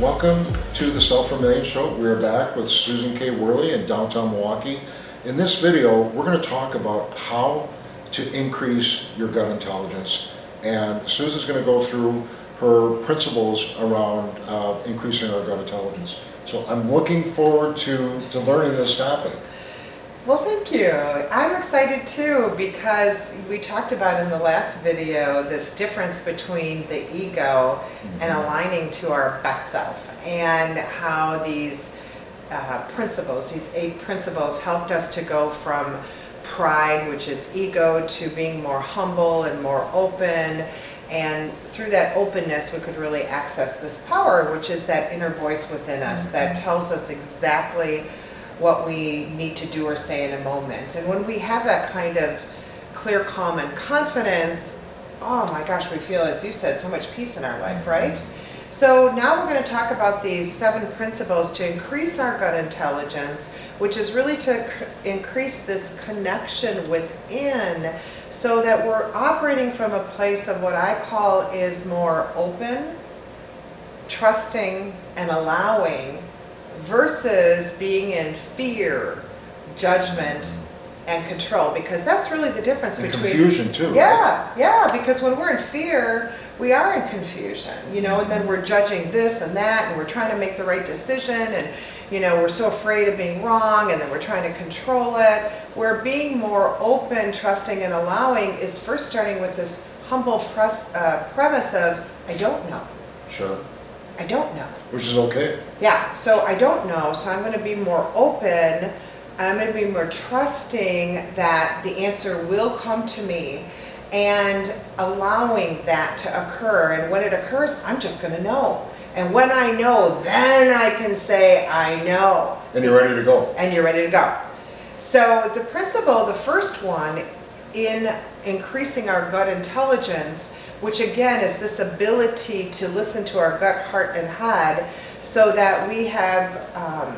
Welcome to the Sell for Millions show. We're back with Susan K. Worley in downtown Milwaukee. In this video, we're going to talk about how to increase your gut intelligence. And Susan's going to go through her principles around increasing our gut intelligence. So I'm looking forward to learning this topic. Well, thank you. I'm excited too because we talked about in the last video this difference between the ego and aligning to our best self, and how these principles, these 8 principles, helped us to go from pride, which is ego, to being more humble and more open. And through that openness, we could really access this power, which is that inner voice within us that tells us exactly what we need to do or say in a moment. And when we have that kind of clear, calm, and confidence, oh my gosh, we feel, as you said, so much peace in our life, right? So now we're going to talk about these 7 principles to increase our gut intelligence, which is really to increase this connection within, so that we're operating from a place of what I call is more open, trusting, and allowing, versus being in fear, judgment, and control, because that's really the difference and between confusion too. Yeah, right? Yeah, because when we're in fear, we are in confusion, and then we're judging this and that, and we're trying to make the right decision, and we're so afraid of being wrong, and then we're trying to control it. Where being more open, trusting, and allowing is first starting with this humble premise of, I don't know. Sure. I don't know. Which is okay. Yeah, so I don't know, so I'm going to be more open, and I'm going to be more trusting that the answer will come to me, and allowing that to occur. And when it occurs, I'm just going to know. And when I know, then I can say, I know. And you're ready to go. And you're ready to go. So the principle, the first one, in increasing our gut intelligence, which again is this ability to listen to our gut, heart, and head, so that we have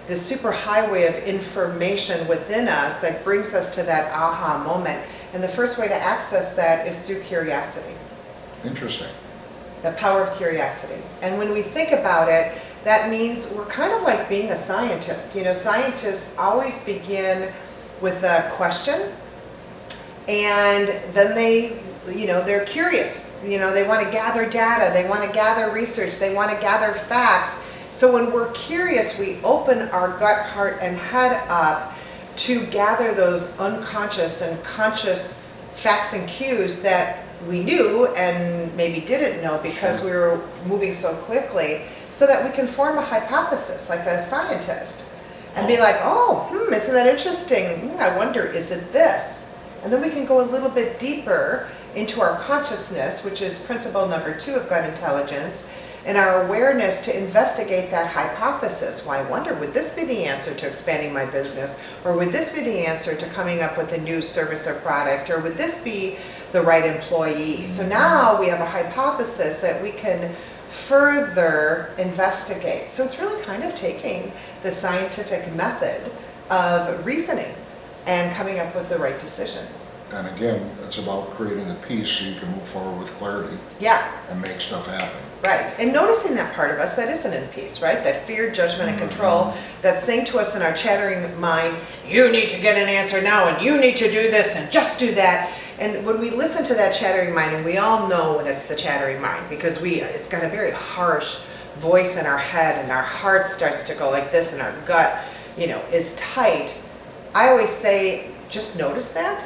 this super highway of information within us that brings us to that aha moment. And the first way to access that is through curiosity. Interesting. The power of curiosity. And when we think about it, that means we're kind of like being a scientist. Scientists always begin with a question, and then they're curious. They want to gather data, they want to gather research, they want to gather facts. So when we're curious, we open our gut, heart, and head up to gather those unconscious and conscious facts and cues that we knew and maybe didn't know because we were moving so quickly, so that we can form a hypothesis like a scientist and be like, isn't that interesting? I wonder, is it this? And then we can go a little bit deeper into our consciousness, which is principle number 2 of gut intelligence, and our awareness to investigate that hypothesis. Well, I wonder, would this be the answer to expanding my business? Or would this be the answer to coming up with a new service or product? Or would this be the right employee? So now we have a hypothesis that we can further investigate. So it's really kind of taking the scientific method of reasoning and coming up with the right decision. And again, it's about creating the peace so you can move forward with clarity. Yeah. And make stuff happen. Right. And noticing that part of us that isn't in peace, right? That fear, judgment, and control that's saying to us in our chattering mind, you need to get an answer now, and you need to do this, and just do that. And when we listen to that chattering mind, and we all know when it's the chattering mind, because it's got a very harsh voice in our head, and our heart starts to go like this, and our gut, is tight. I always say, just notice that.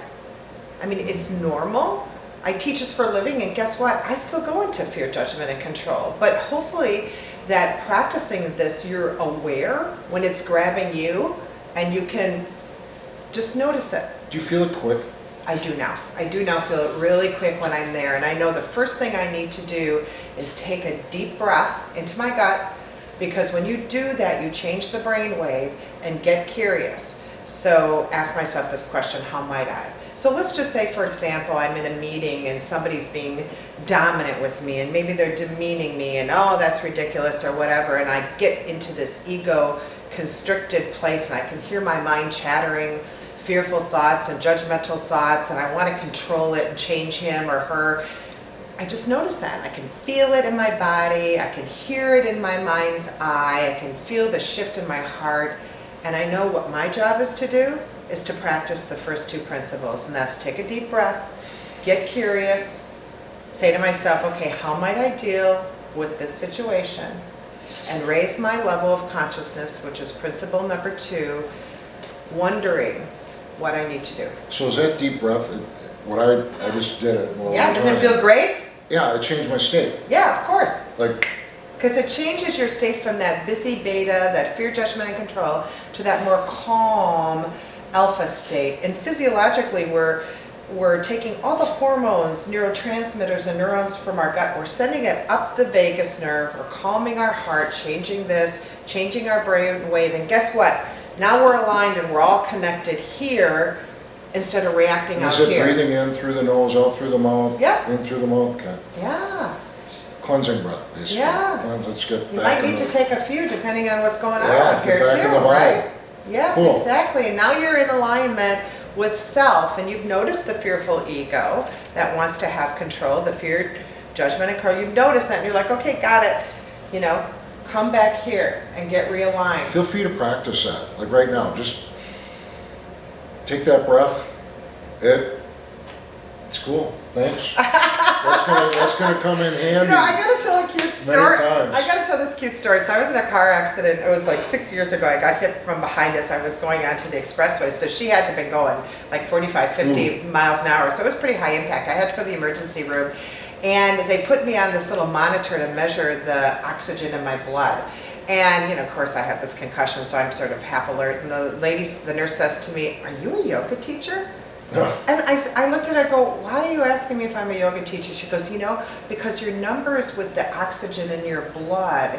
I mean, it's normal. I teach this for a living, and guess what? I still go into fear, judgment, and control. But hopefully that practicing this, you're aware when it's grabbing you, and you can just notice it. Do you feel it quick? I do now. I do now feel it really quick when I'm there. And I know the first thing I need to do is take a deep breath into my gut, because when you do that, you change the brain wave and get curious. So ask myself this question, how might I? So let's just say, for example, I'm in a meeting and somebody's being dominant with me, and maybe they're demeaning me, and that's ridiculous or whatever, and I get into this ego constricted place, and I can hear my mind chattering fearful thoughts and judgmental thoughts, and I want to control it and change him or her. I just notice that. I can feel it in my body. I can hear it in my mind's eye. I can feel the shift in my heart. And I know what my job is to do is to practice the first two principles. And that's take a deep breath, get curious, say to myself, okay, how might I deal with this situation? And raise my level of consciousness, which is principle number 2, wondering what I need to do. So is that deep breath, what I just did it. Yeah, didn't it feel great? Yeah, it changed my state. Yeah, of course. Like, because it changes your state from that busy beta, that fear, judgment, and control, to that more calm alpha state. And physiologically, we're taking all the hormones, neurotransmitters, and neurons from our gut. We're sending it up the vagus nerve. We're calming our heart, changing this, changing our brain wave. And guess what? Now we're aligned and we're all connected here instead of reacting out is it here. breathing in through the nose, out through the mouth? Yeah. In through the mouth? Okay. Yeah. Cleansing breath, basically. Yeah. Let's get You back might need in to take a few depending on what's going on Yeah, out get here back in too, the vibe. right? Yeah, Cool. exactly. And now you're in alignment with self, and you've noticed the fearful ego that wants to have control, the fear, judgment, and control. You've noticed that, and you're like, okay, got it. You know, come back here and get realigned. Feel free to practice that, like right now. Just take that breath. It's cool. Thanks. that's gonna come in handy. You know, I gotta tell a cute story. times. I gotta tell this cute story. So I was in a car accident. It was like 6 years ago. I got hit from behind us. I was going onto the expressway. So she had to have been going like 45, 50 miles an hour. So it was pretty high impact. I had to go to the emergency room. And they put me on this little monitor to measure the oxygen in my blood. And, you know, of course, I have this concussion, so I'm sort of half alert. And the nurse says to me, "Are you a yoga teacher?" And I looked at her, I go, "Why are you asking me if I'm a yoga teacher?" She goes, "You know, because your numbers with the oxygen in your blood,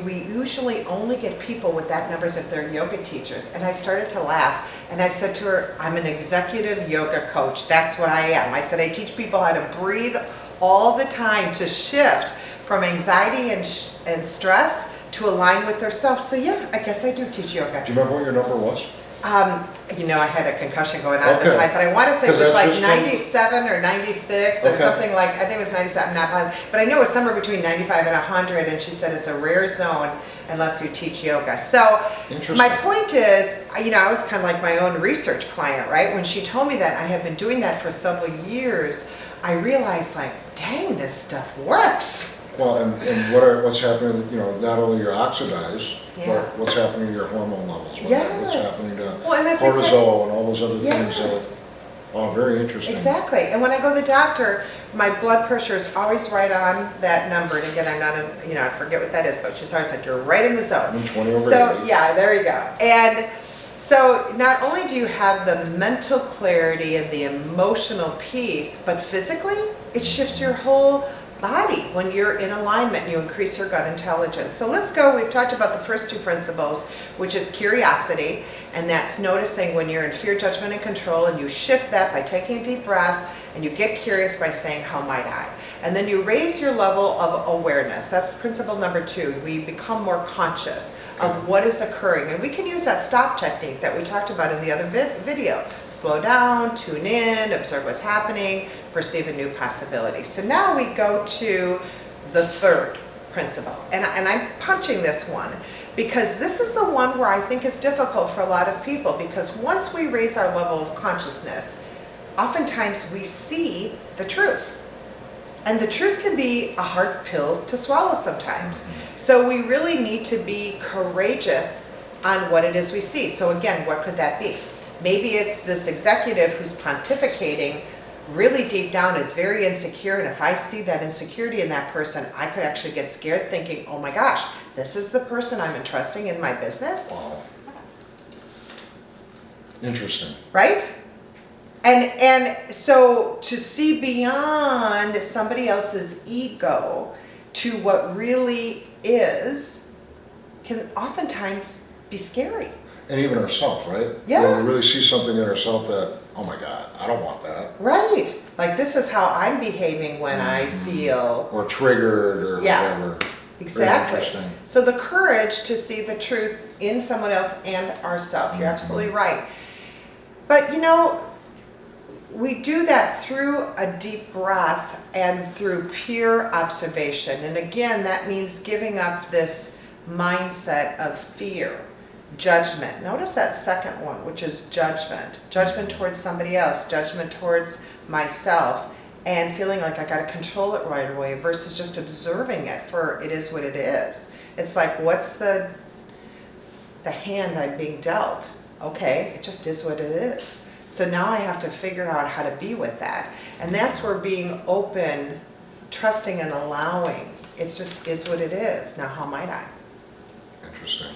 we usually only get people with that numbers if they're yoga teachers." And I started to laugh. And I said to her, "I'm an executive yoga coach. That's what I am." I said, "I teach people how to breathe all the time to shift from anxiety and stress to align with their self." So yeah, I guess I do teach yoga. Do you remember what your number was? You know, I had a concussion going on at the time, but I want to say it was like 97 or 96 or something like, I think it was 97, not positive, but I know it was somewhere between 95 and 100, and she said it's a rare zone unless you teach yoga. So my point is, you know, I was kind of like my own research client, right? When she told me that, I had been doing that for several years, I realized like, dang, this stuff works. Well, and what's happening, you know, not only you're oxidized, but what's happening to your hormone levels, what's happening to cortisol and all those other things. Oh, very interesting. Exactly. And when I go to the doctor, my blood pressure is always right on that number. And again, I'm not, you know, I forget what that is, but she's always like, "You're right in the zone." 120 over 80. Yeah, there you go. And so not only do you have the mental clarity and the emotional peace, but physically, it shifts your whole body when you're in alignment. You increase your gut intelligence. So let's go. We've talked about the first two principles, which is curiosity, and that's noticing when you're in fear, judgment, and control, and you shift that by taking a deep breath, and you get curious by saying, "How might I?" And then you raise your level of awareness. That's principle number 2. We become more conscious of what is occurring. And we can use that stop technique that we talked about in the other video. Slow down, tune in, observe what's happening, perceive a new possibility. So now we go to the third principle. And I'm punching this one because this is the one where I think is difficult for a lot of people, because once we raise our level of consciousness, oftentimes we see the truth. And the truth can be a hard pill to swallow sometimes. So we really need to be courageous on what it is we see. So again, what could that be? Maybe it's this executive who's pontificating really deep down, is very insecure. And if I see that insecurity in that person, I could actually get scared thinking, "Oh my gosh, this is the person I'm entrusting in my business." Wow. Interesting. Right? And so to see beyond somebody else's ego to what really is can oftentimes be scary. And even ourselves, right? Yeah. When we really see something in ourselves that, oh my God, I don't want that. Right. Like, this is how I'm behaving when I feel. Or triggered or whatever. Exactly. Very interesting. So the courage to see the truth in someone else and ourselves. You're absolutely right. But you know, we do that through a deep breath and through pure observation. And again, that means giving up this mindset of fear, judgment. Notice that second one, which is judgment. Judgment towards somebody else, judgment towards myself, and feeling like I got to control it right away versus just observing it for it is what it is. It's like, what's the hand I'm being dealt? Okay, it just is what it is. So now I have to figure out how to be with that. And that's where being open, trusting and allowing, it just is what it is. Now how might I? Interesting.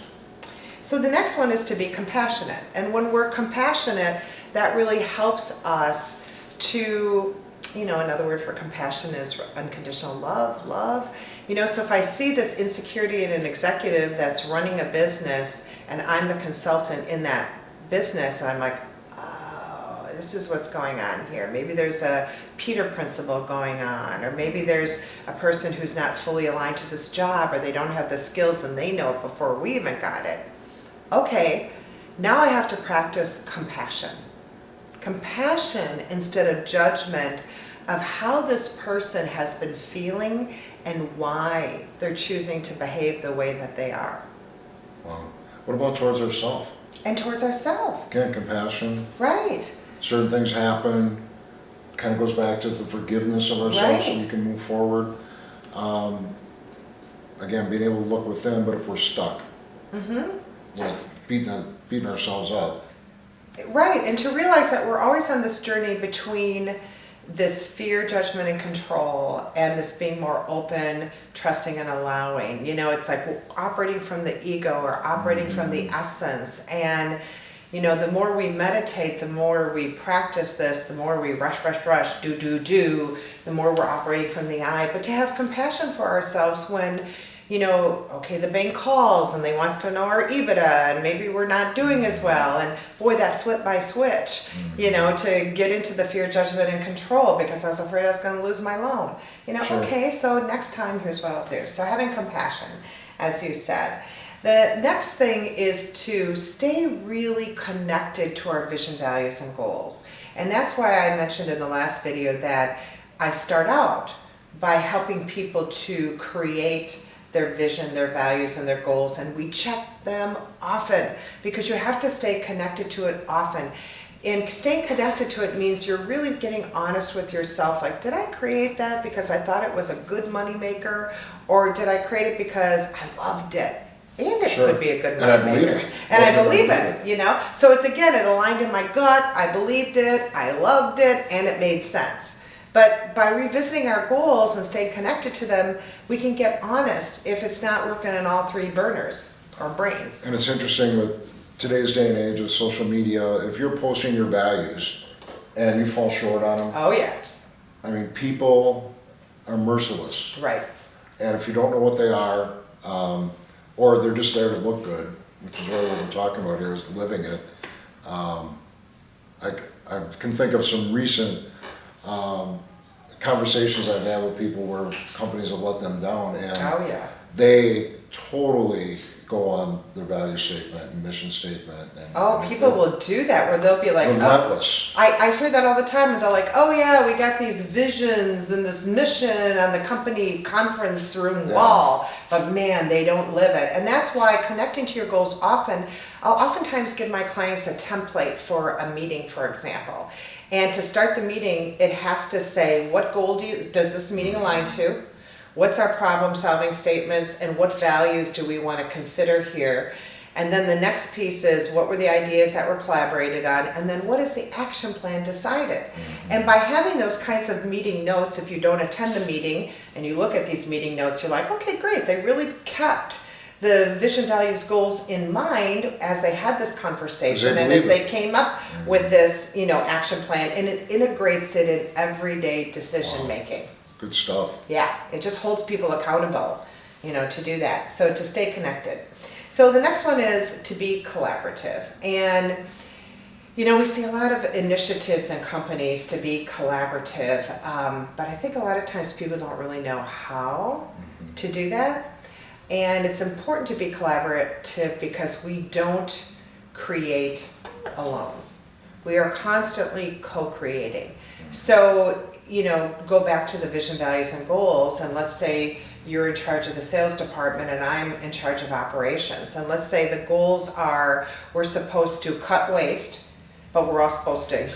So the next one is to be compassionate. And when we're compassionate, that really helps us to, another word for compassion is unconditional love. So if I see this insecurity in an executive that's running a business and I'm the consultant in that business and I'm like, oh, this is what's going on here. Maybe there's a Peter principle going on, or maybe there's a person who's not fully aligned to this job, or they don't have the skills and they know it before we even got it. Okay, now I have to practice compassion. Compassion instead of judgment of how this person has been feeling and why they're choosing to behave the way that they are. Wow. What about towards ourselves? And towards ourselves. Again, compassion. Right. Certain things happen, kind of goes back to the forgiveness of ourselves so Right. we can move forward. Again, being able to look within, but if we're stuck with beating ourselves up. Right, and to realize that we're always on this journey between this fear, judgment, and control, and this being more open, trusting, and allowing. It's like operating from the ego or operating from the essence. And, the more we meditate, the more we practice this, the more we rush, do, the more we're operating from the I. But to have compassion for ourselves when, okay, the bank calls and they want to know our EBITDA and maybe we're not doing as well. And boy, that flipped my switch, to get into the fear, judgment, and control because I was afraid I was going to lose my loan. Sure. Okay, so next time, here's what I'll do. So having compassion, as you said. The next thing is to stay really connected to our vision, values, and goals. And that's why I mentioned in the last video that I start out by helping people to create their vision, their values, and their goals, and we check them often because you have to stay connected to it often. And staying connected to it means you're really getting honest with yourself, like, did I create that because I thought it was a good money maker, or did I create it because I loved it? And it could be a good money maker. And I believe it, So it's, again, it aligned in my gut, I believed it, I loved it, and it made sense. But by revisiting our goals and staying connected to them, we can get honest if it's not working in all three burners or brains. And it's interesting with today's day and age of social media, if you're posting your values and you fall short on them, Oh, yeah. I mean, people are merciless. Right. And if you don't know what they are, or they're just there to look good, which is really what we're talking about here, is living it. I can think of some recent conversations I've had with people where companies have let them down, and Oh, yeah. they totally go on their value statement and mission statement. And People will do that where they'll be like, relentless. I hear that all the time, and they're like, oh yeah, we got these visions and this mission on the company conference room wall, but man, they don't live it. And that's why connecting to your goals I'll oftentimes give my clients a template for a meeting, for example. And to start the meeting, it has to say, what goal does this meeting align to? What's our problem solving statements, and what values do we want to consider here? And then the next piece is, what were the ideas that were collaborated on? And then what is the action plan decided? And by having those kinds of meeting notes, if you don't attend the meeting and you look at these meeting notes, you're like, okay, great, they really kept the vision, values, goals in mind as they had this conversation and as they came up with this, action plan, and it integrates it in everyday decision making. Good stuff. Yeah, it just holds people accountable, to do that. So to stay connected. So the next one is to be collaborative. And, we see a lot of initiatives in companies to be collaborative, but I think a lot of times people don't really know how to do that. And it's important to be collaborative because we don't create alone. We are constantly co-creating. So, go back to the vision, values, and goals, and let's say you're in charge of the sales department and I'm in charge of operations. And let's say the goals are, we're supposed to cut waste, but we're all supposed to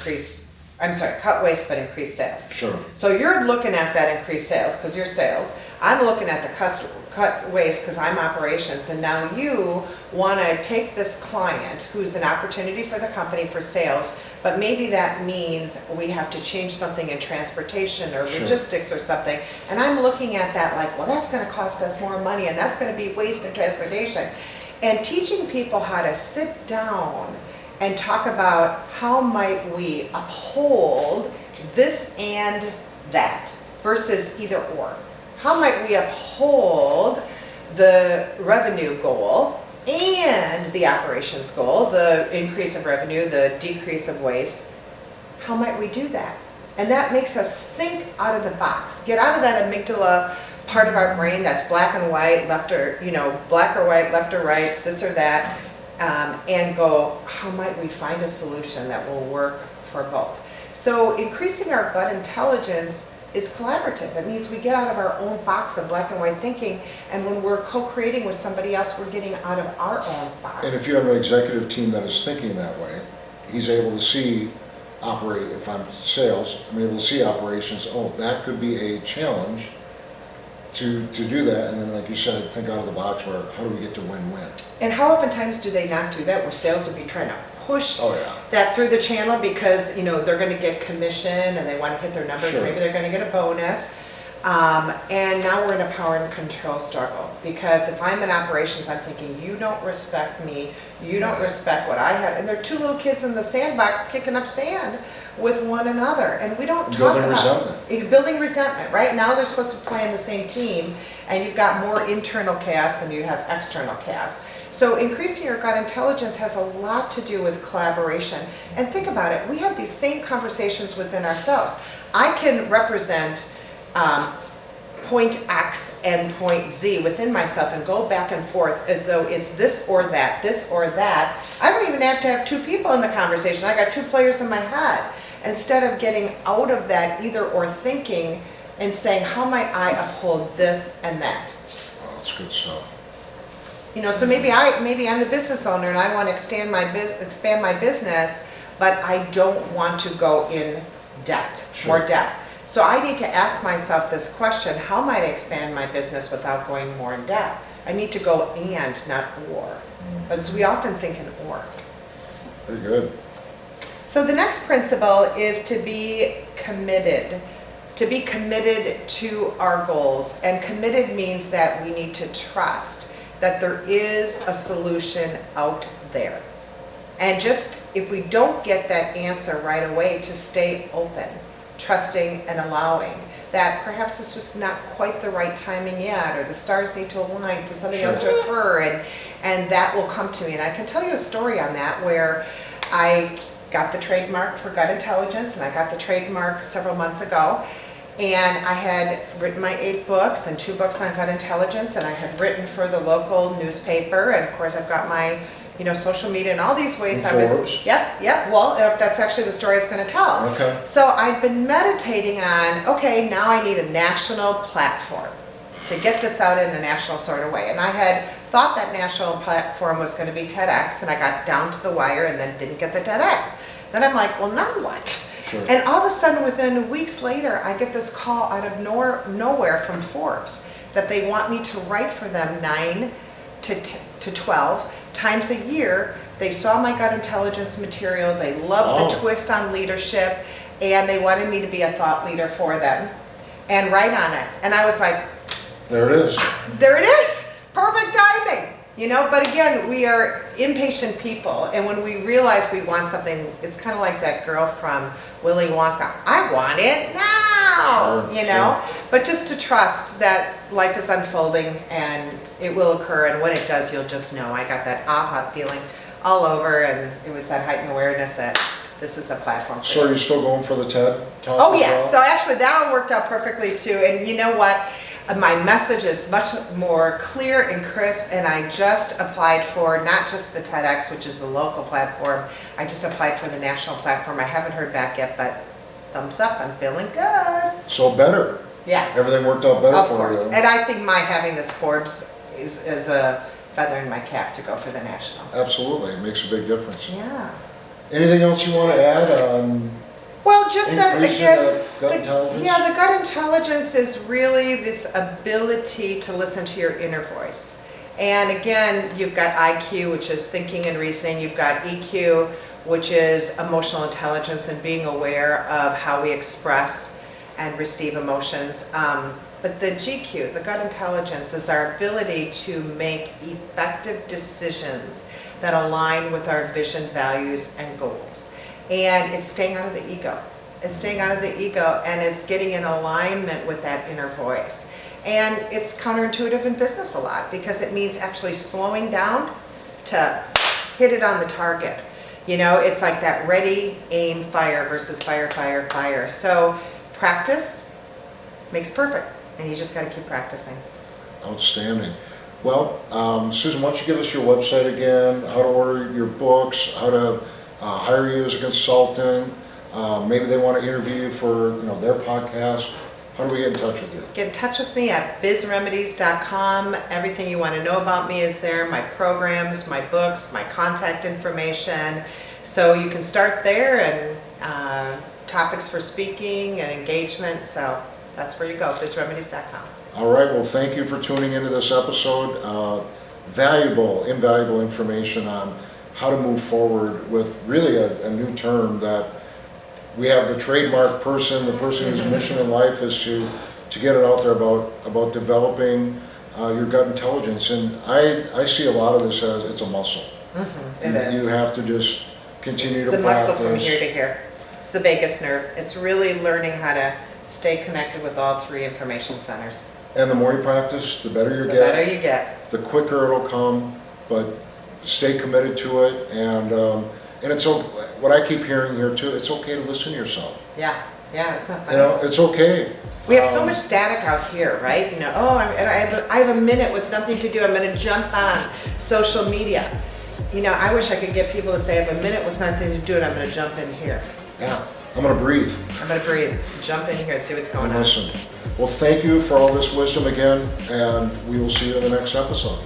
cut waste but increase sales. Sure. So you're looking at that increased sales because you're sales. I'm looking at the cut waste because I'm operations. And now you want to take this client who's an opportunity for the company for sales, but maybe that means we have to change something in transportation or Sure. logistics or something. And I'm looking at that like, well, that's going to cost us more money and that's going to be waste in transportation. And teaching people how to sit down and talk about how might we uphold this and that versus either or. How might we uphold the revenue goal and the operations goal, the increase of revenue, the decrease of waste? How might we do that? And that makes us think out of the box, get out of that amygdala part of our brain that's black and white, left or, black or white, left or right, this or that, and go, how might we find a solution that will work for both? So increasing our gut intelligence is collaborative. It means we get out of our own box of black and white thinking, and when we're co-creating with somebody else, we're getting out of our own box. And if you have an executive team that is thinking that way, he's able to see if I'm sales, I'm able to see operations, that could be a challenge to do that, and then like you said, think out of the box where how do we get to win-win? And how oftentimes do they not do that, where sales would be trying to push yeah. that through the channel because they're going to get commission and they want to hit their numbers, Sure. maybe they're going to get a bonus. And now we're in a power and control struggle, because if I'm in operations, I'm thinking, you don't respect me, you don't respect what I have. And there are two little kids in the sandbox kicking up sand with one another, and we don't talk about resentment. It's building resentment. Right now they're supposed to play in the same team, and you've got more internal chaos than you have external chaos. So increasing your gut intelligence has a lot to do with collaboration. And think about it, we have these same conversations within ourselves. I can represent point X and point Z within myself and go back and forth as though it's this or that, this or that. I don't even have to have two people in the conversation. I got two players in my head. Instead of getting out of that either or thinking and saying, how might I uphold this and that? Oh, that's good stuff. So maybe I'm the business owner and I want to expand my business, but I don't want to go in debt, Sure. more debt. So I need to ask myself this question, how might I expand my business without going more in debt? I need to go and, not or. But so we often think in or. Very good. So the next principle is to be committed. To be committed to our goals. And committed means that we need to trust that there is a solution out there. And just if we don't get that answer right away, to stay open, trusting and allowing that perhaps it's just not quite the right timing yet, or the stars need to align for something else to occur, and that will come to me. And I can tell you a story on that where I got the trademark for gut intelligence, and I got the trademark several months ago. And I had written my 8 books and 2 books on gut intelligence, and I had written for the local newspaper, and of course I've got my social media and all these ways. Yep. Well, that's actually the story I was going to tell. Okay. So I've been meditating on, okay, now I need a national platform to get this out in a national sort of way. And I had thought that national platform was going to be TEDx, and I got down to the wire and then didn't get the TEDx. Then I'm like, well, now what? Sure. And all of a sudden, within weeks later, I get this call out of nowhere from Forbes that they want me to write for them 9 to 12 times a year. They saw my gut intelligence material, they loved the twist on leadership, and they wanted me to be a thought leader for them and write on it. And I was like, there it is. There it is. Perfect timing. But again, we are impatient people, and when we realize we want something, it's kind of like that girl from Willy Wonka. I want it now, Sure. But just to trust that life is unfolding and it will occur, and when it does, you'll just know. I got that aha feeling all over, and it was that heightened awareness that this is the platform for So you. are you still going for the TED Talk? Oh as yeah, well? so actually that all worked out perfectly too, and you know what? My message is much more clear and crisp, and I just applied for not just the TEDx, which is the local platform, I just applied for the national platform. I haven't heard back yet, but thumbs up, I'm feeling good. So better. Yeah. Everything worked out better Of for course, you. and I think my having this Forbes is a feather in my cap to go for the national. Absolutely, it makes a big difference. Yeah. Anything else you want to add on Well, just that increasing again, the gut intelligence? yeah, the gut intelligence is really this ability to listen to your inner voice. And again, you've got IQ, which is thinking and reasoning. You've got EQ, which is emotional intelligence and being aware of how we express and receive emotions. But the GQ, the gut intelligence, is our ability to make effective decisions that align with our vision, values, and goals. And it's staying out of the ego. It's staying out of the ego, and it's getting in alignment with that inner voice. And it's counterintuitive in business a lot because it means actually slowing down to hit it on the target. You know, it's like that ready, aim, fire versus fire, fire, fire. So practice makes perfect, and you just got to keep practicing. Outstanding. Well, Susan, why don't you give us your website again, how to order your books, how to hire you as a consultant, maybe they want to interview you for their podcast. How do we get in touch with you? Get in touch with me at bizremedies.com. Everything you want to know about me is there, my programs, my books, my contact information. So you can start there, and topics for speaking and engagement. So that's where you go, bizremedies.com. All right, well, thank you for tuning into this episode. Invaluable information on how to move forward with really a new term that we have the trademark person, the person whose mission in life is to get it out there about developing your gut intelligence. And I see a lot of this as it's a muscle. It is. You have to just continue to The practice. muscle from here to here. It's the vagus nerve. It's really learning how to stay connected with all three information centers. And the more you practice, the better you The get. better you get. The quicker it'll come, but stay committed to it. And it's what I keep hearing here too. It's okay to listen to yourself. Yeah, it's not funny. It's okay. We have so much static out here, right? I have a minute with nothing to do. I'm going to jump on social media. I wish I could get people to say I have a minute with nothing to do, and I'm going to jump in here. Yeah, I'm going to breathe. I'm going to breathe. Jump in here, see what's going on. Listen. Well, thank you for all this wisdom again, and we will see you in the next episode.